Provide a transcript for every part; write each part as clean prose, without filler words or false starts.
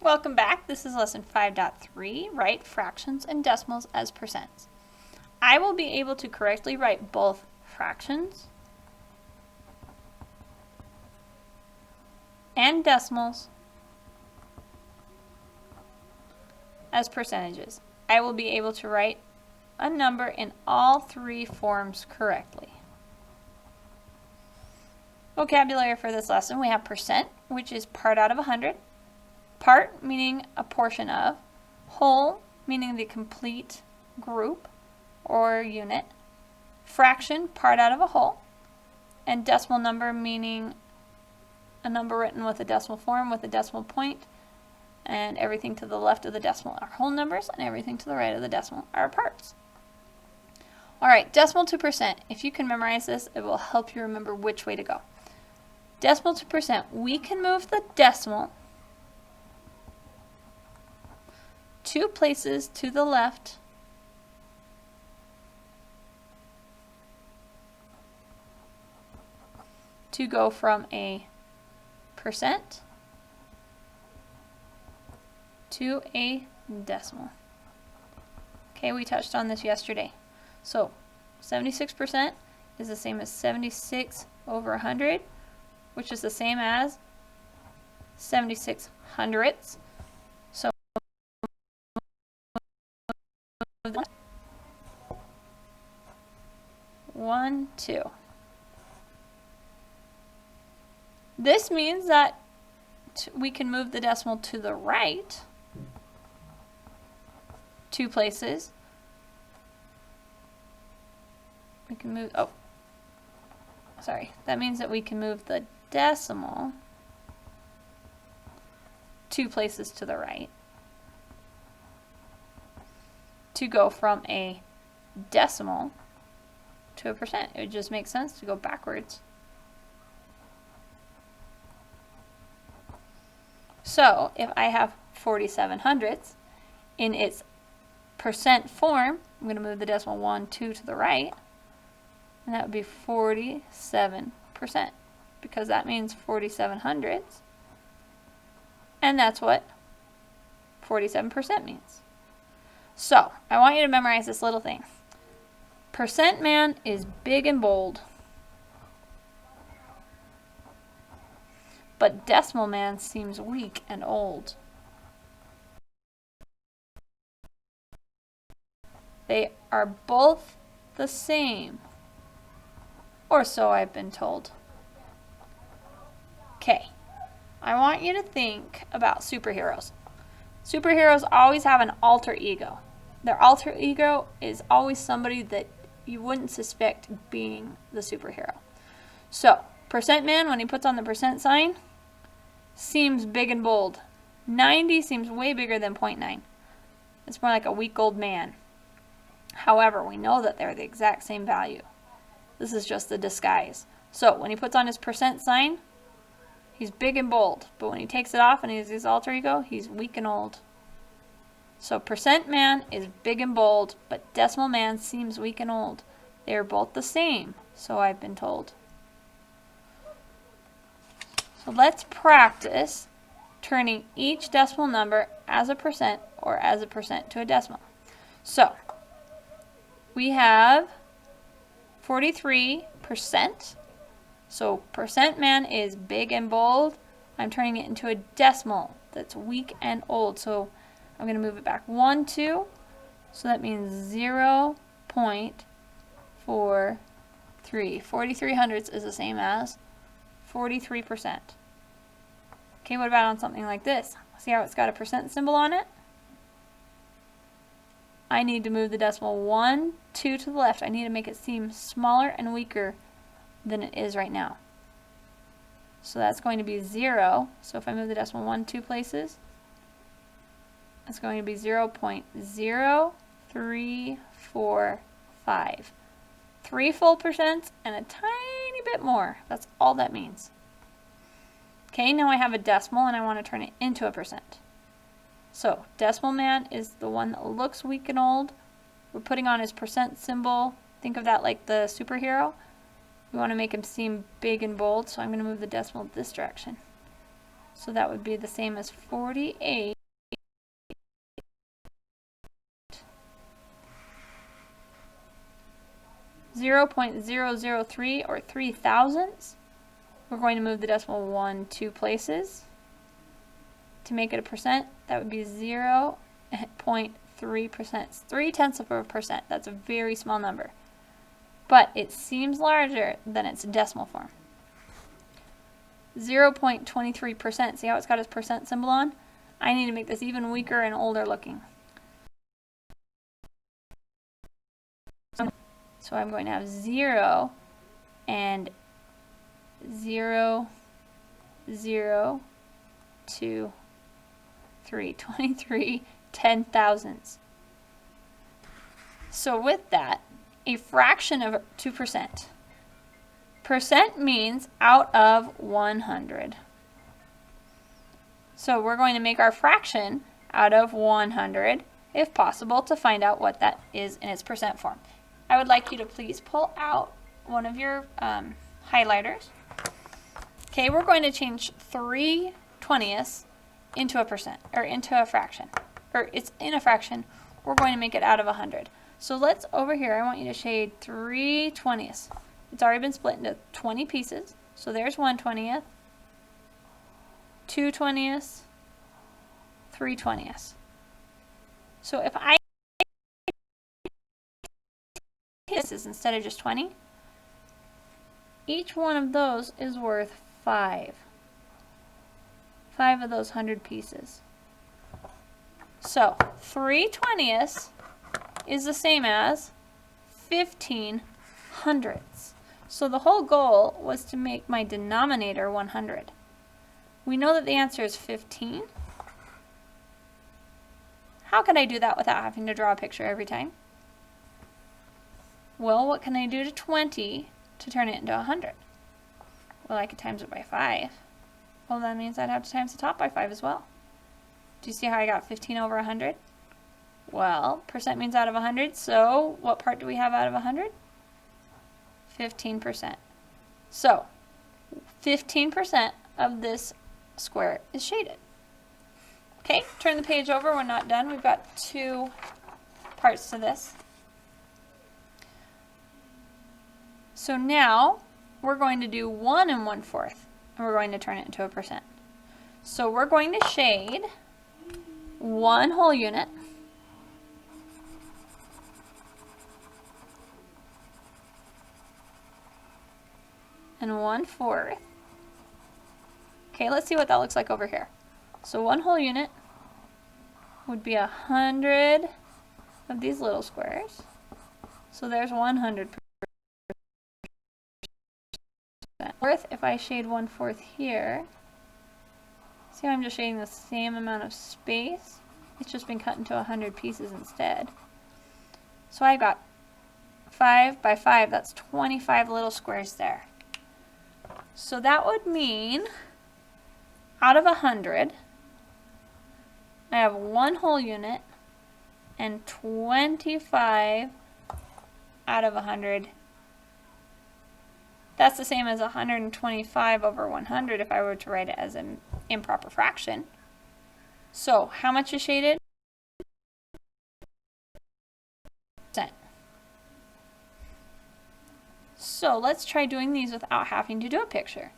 Welcome back. This is lesson 5.3, write fractions and decimals as percents. I will be able to correctly write both fractions and decimals as percentages. I will be able to write a number in all three forms correctly. Vocabulary for this lesson, we have percent, which is part out of 100. Part, meaning a portion of. Whole, meaning the complete group or unit. Fraction, part out of a whole. And decimal number, meaning a number written with a decimal form with a decimal point, and everything to the left of the decimal are whole numbers, and everything to the right of the decimal are parts. Alright, decimal to percent. If you can memorize this, it will help you remember which way to go. Decimal to percent, we can move the decimal 2 places to the left to go from a percent to a decimal. Okay, we touched on this yesterday. So 76% is the same as 76 over 100, which is the same as 76 hundredths. So 1, 2. This means that we can move the decimal to the right 2 places. We can move, that means that we can move the decimal 2 places to the right to go from a decimal to a percent. It would just make sense to go backwards. So if I have 47 hundredths in its percent form, I'm going to move the decimal 1, 2 to the right, and that would be 47%, because that means 47 hundredths, and that's what 47% means. So I want you to memorize this little thing. Percent man is big and bold, but decimal man seems weak and old. They are both the same, or so I've been told. Okay, I want you to think about superheroes. Superheroes always have an alter ego. Their alter ego is always somebody that you wouldn't suspect being the superhero. So, percent man, when he puts on the percent sign, seems big and bold. 90 seems way bigger than 0.9. It's more like a weak old man. However, we know that they're the exact same value. This is just a disguise. So when he puts on his percent sign, he's big and bold. But when he takes it off and he's his alter ego, he's weak and old. So percent man is big and bold, but decimal man seems weak and old. They are both the same, so I've been told. So let's practice turning each decimal number as a percent or as a percent to a decimal. So we have 43%. So percent man is big and bold. I'm turning it into a decimal that's weak and old. So I'm going to move it back 1, 2. So that means 0.43. 43 hundredths is the same as 43%. Okay, what about on something like this? See how it's got a percent symbol on it? I need to move the decimal 1, 2 to the left. I need to make it seem smaller and weaker than it is right now. So that's going to be 0. So if I move the decimal 1, 2 places, that's going to be 0.0345. 3 full percents and a tiny bit more. That's all that means. Okay, now I have a decimal and I want to turn it into a percent. So decimal man is the one that looks weak and old. We're putting on his percent symbol. Think of that like the superhero. We want to make him seem big and bold, so I'm going to move the decimal this direction. So that would be the same as 48 0.003 or 3 thousandths. We're going to move the decimal 1 2 places to make it a percent. That would be 0.3%. 3/10 of a percent. That's a very small number. But it seems larger than its decimal form. 0.23%. See how it's got its percent symbol on? I need to make this even weaker and older looking. So I'm going to have 0 and 0, 0, 2, 3, 23 ten thousandths. So with that, a fraction of 2%. Percent means out of 100. So we're going to make our fraction out of 100, if possible, to find out what that is in its percent form. I would like you to please pull out one of your highlighters. Okay, we're going to change 3/20 into a percent, or into a fraction. Or it's in a fraction. We're going to make it out of 100. So let's, over here, I want you to shade 3/20. It's already been split into 20 pieces. So there's 1/20, 2/20, 3/20. So if I this is instead of just 20, each one of those is worth 5. 5 of those 100 pieces. So 3/20 is the same as 15 hundredths. So the whole goal was to make my denominator 100. We know that the answer is 15. How can I do that without having to draw a picture every time? Well, what can I do to 20 to turn it into 100? Well, I could times it by 5. Well, that means I'd have to times the top by 5 as well. Do you see how I got 15 over 100? Well, percent means out of 100, so what part do we have out of 100? 15%. So, 15% of this square is shaded. Okay, turn the page over. We're not done. We've got 2 parts to this. So now we're going to do 1 1/4, and we're going to turn it into a percent. So we're going to shade 1 whole unit, and 1/4. Okay, let's see what that looks like over here. So 1 whole unit would be 100 of these little squares. So there's 100%. If I shade 1/4 here, see how I'm just shading the same amount of space? It's just been cut into 100 pieces instead. So I got 5 by 5, that's 25 little squares there. So that would mean out of 100, I have 1 whole unit and 25 out of 100. That's the same as 125 over 100 if I were to write it as an improper fraction. So how much is shaded? %. So let's try doing these without having to do a picture.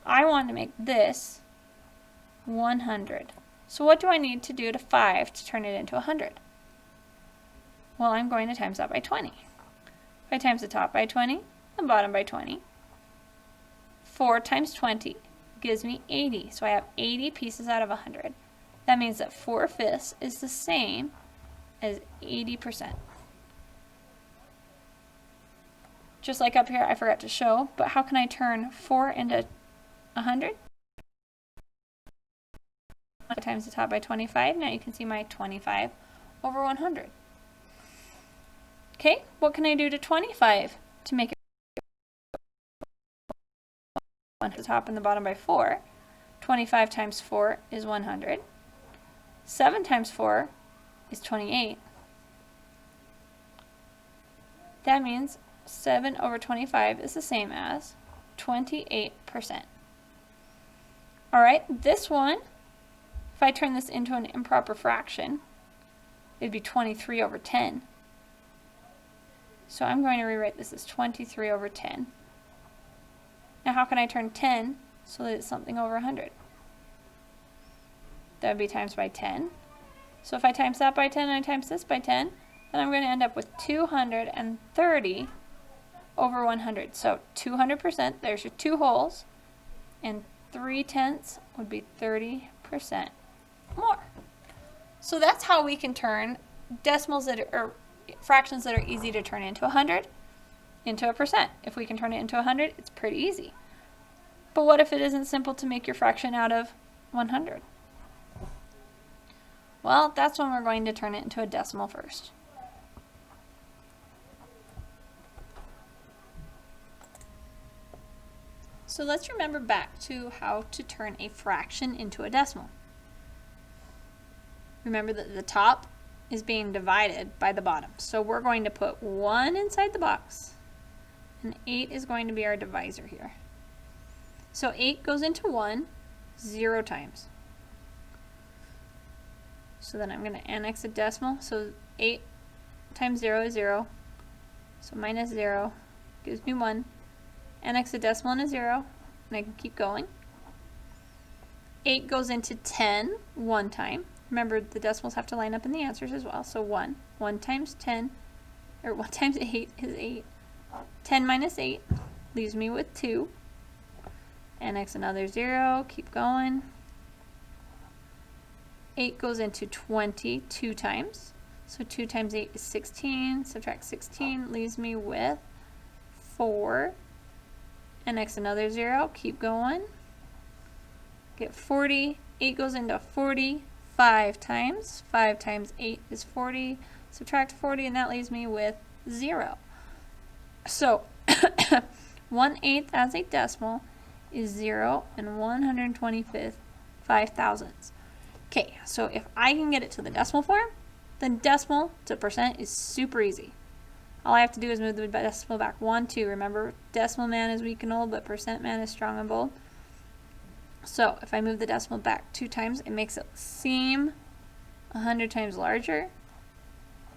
I want to make this 100. So what do I need to do to 5 to turn it into 100? Well, I'm going to times that by 20. If I times the top by 20, the bottom by 20, 4 times 20 gives me 80. So I have 80 pieces out of 100. That means that 4/5 is the same as 80%. Just like up here, I forgot to show, but how can I turn 4 into 100? Times the top by 25. Now you can see my 25 over 100. Okay, what can I do to 25 to make it the top and the bottom by 4? 25 times 4 is 100. 7 times 4 is 28. That means 7 over 25 is the same as 28%. All right, this one, if I turn this into an improper fraction, it'd be 23 over 10. So I'm going to rewrite this as 23 over 10. Now how can I turn 10 so that it's something over 100? That would be times by 10. So if I times that by 10 and I times this by 10, then I'm going to end up with 230 over 100. So 200%, there's your two wholes, and 3/10 would be 30% more. So that's how we can turn decimals that are fractions that are easy to turn into 100 into a percent. If we can turn it into 100, it's pretty easy. But what if it isn't simple to make your fraction out of 100? Well, that's when we're going to turn it into a decimal first. So let's remember back to how to turn a fraction into a decimal. Remember that the top is being divided by the bottom. So we're going to put 1 inside the box, and 8 is going to be our divisor here. So 8 goes into 1 0 times. So then I'm going to annex a decimal. So 8 times 0 is 0. So minus 0 gives me 1. Annex a decimal and a 0, and I can keep going. 8 goes into 10 one time. Remember, the decimals have to line up in the answers as well. So 1. 1 times 10, or 1 times 8 is 8. 10 minus 8 leaves me with 2. Annex another 0, keep going. 8 goes into 20 two times. So 2 times 8 is 16. Subtract 16 leaves me with 4. Annex another 0, keep going. Get 40. 8 goes into 40 5 times. 5 times 8 is 40. Subtract 40, and that leaves me with 0. So 1/8 as a decimal is 0 and 125th 5/1000ths. Okay, so if I can get it to the decimal form, then decimal to percent is super easy. All I have to do is move the decimal back 1, 2. Remember, decimal man is weak and old, but percent man is strong and bold. So if I move the decimal back 2 times, it makes it seem 100 times larger,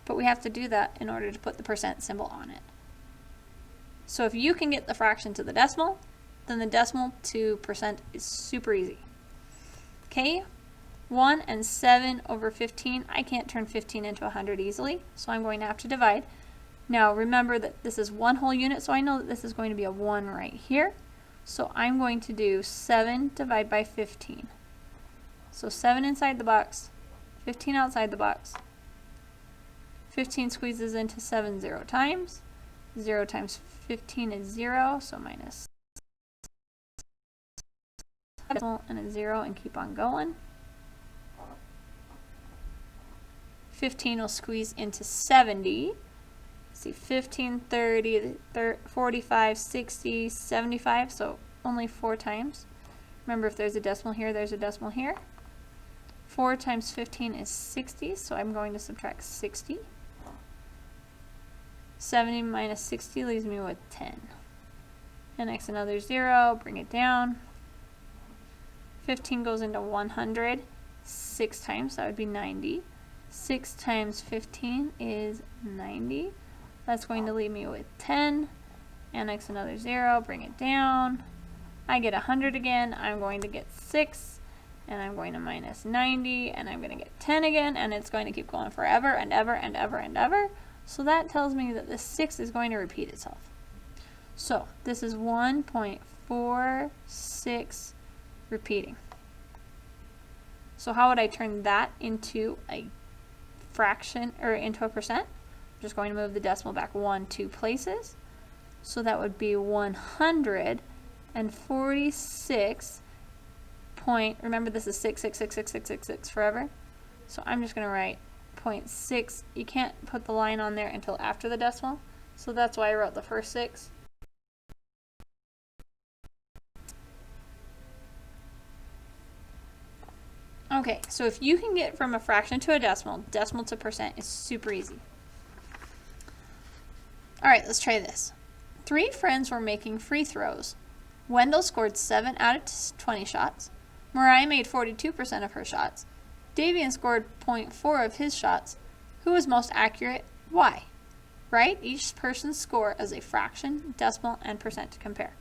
but we have to do that in order to put the percent symbol on it. So if you can get the fraction to the decimal, then the decimal to percent is super easy. Okay, 1 and 7 over 15. I can't turn 15 into 100 easily, so I'm going to have to divide. Now remember that this is one whole unit, so I know that this is going to be a 1 right here. So I'm going to do 7 divided by 15. So 7 inside the box, 15 outside the box. 15 squeezes into 7 0 times. 0 times 15 is 0, so minus and a 0, and keep on going. 15 will squeeze into 70. See, 15, 30, 45, 60, 75, so only 4 times. Remember, if there's a decimal here, there's a decimal here. 4 times 15 is 60, so I'm going to subtract 60. 70 minus 60 leaves me with 10. Annex another 0, bring it down. 15 goes into 100 6 times, that would be 90. 6 times 15 is 90. That's going to leave me with 10. Annex another 0, bring it down. I get 100 again. I'm going to get 6, and I'm going to minus 90, and I'm going to get 10 again, and it's going to keep going forever and ever and ever and ever. So that tells me that this 6 is going to repeat itself. So this is 1.46 repeating. So how would I turn that into a fraction, or into a percent? I'm just going to move the decimal back 1 2 places. So that would be 146 point, remember this is 6 forever. So I'm just going to write 0.6. You can't put the line on there until after the decimal. So that's why I wrote the first 6. Okay, so if you can get from a fraction to a decimal to percent is super easy. Alright, let's try this. 3 friends were making free throws. Wendell scored 7 out of 20 shots. Mariah made 42% of her shots. Davian scored 0.4 of his shots. Who was most accurate? Why? Write each person's score as a fraction, decimal, and percent to compare.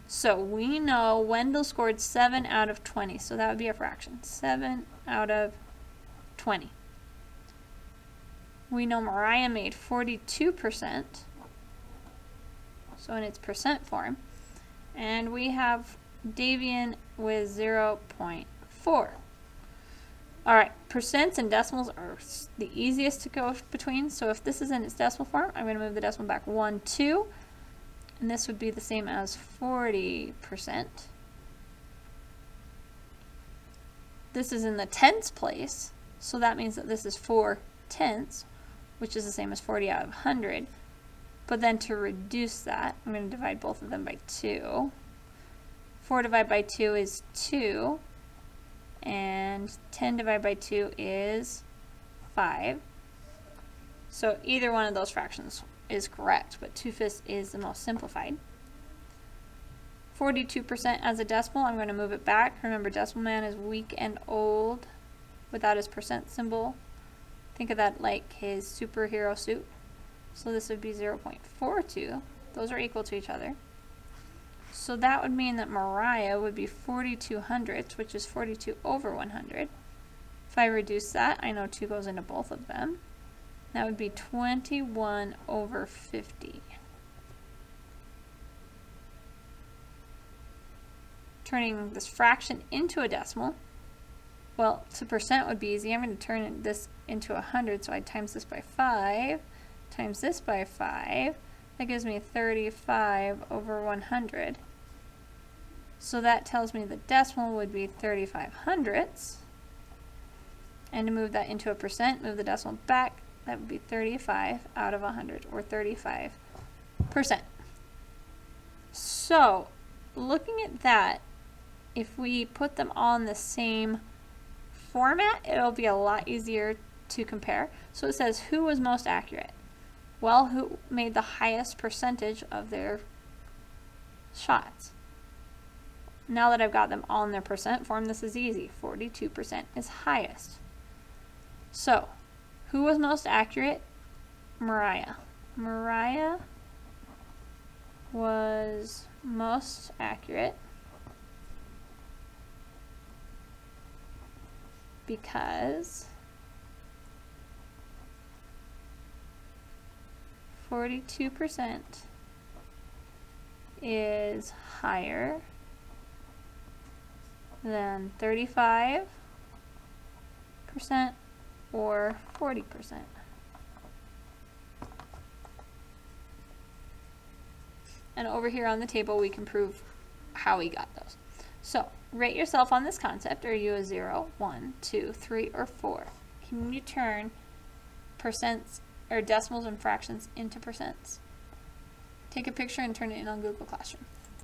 So we know Wendell scored 7 out of 20, so that would be a fraction. 7 out of 20. We know Mariah made 42%, so in its percent form. And we have Davian with 0.4. Alright, percents and decimals are the easiest to go between. So if this is in its decimal form, I'm going to move the decimal back 1, 2. And this would be the same as 40%. This is in the tens place, so that means that this is 4 tenths, which is the same as 40 out of 100. But then to reduce that, I'm going to divide both of them by 2. 4 divided by 2 is 2. And 10 divided by 2 is 5. So either one of those fractions is correct, but 2/5 is the most simplified. 42% as a decimal, I'm going to move it back. Remember, Decimal Man is weak and old without his percent symbol. Think of that like his superhero suit. So this would be 0.42. Those are equal to each other. So that would mean that Mariah would be 42 hundredths, which is 42 over 100. If I reduce that, I know 2 goes into both of them. That would be 21 over 50. Turning this fraction into a decimal, well, to percent would be easy. I'm going to turn this into 100, so I times this by 5, times this by 5. That gives me 35 over 100. So that tells me the decimal would be 35 hundredths. And to move that into a percent, move the decimal back. That would be 35 out of 100, or 35%. So, looking at that, if we put them all in the same format, it'll be a lot easier to compare. So it says, who was most accurate? Well, who made the highest percentage of their shots? Now that I've got them all in their percent form, this is easy. 42% is highest. So, who was most accurate? Mariah. Mariah was most accurate because 42% is higher than 35% or 40%. And over here on the table we can prove how we got those. So, rate yourself on this concept. Are you a 0, 1, 2, 3, or 4? Can you turn percents or decimals and fractions into percents? Take a picture and turn it in on Google Classroom.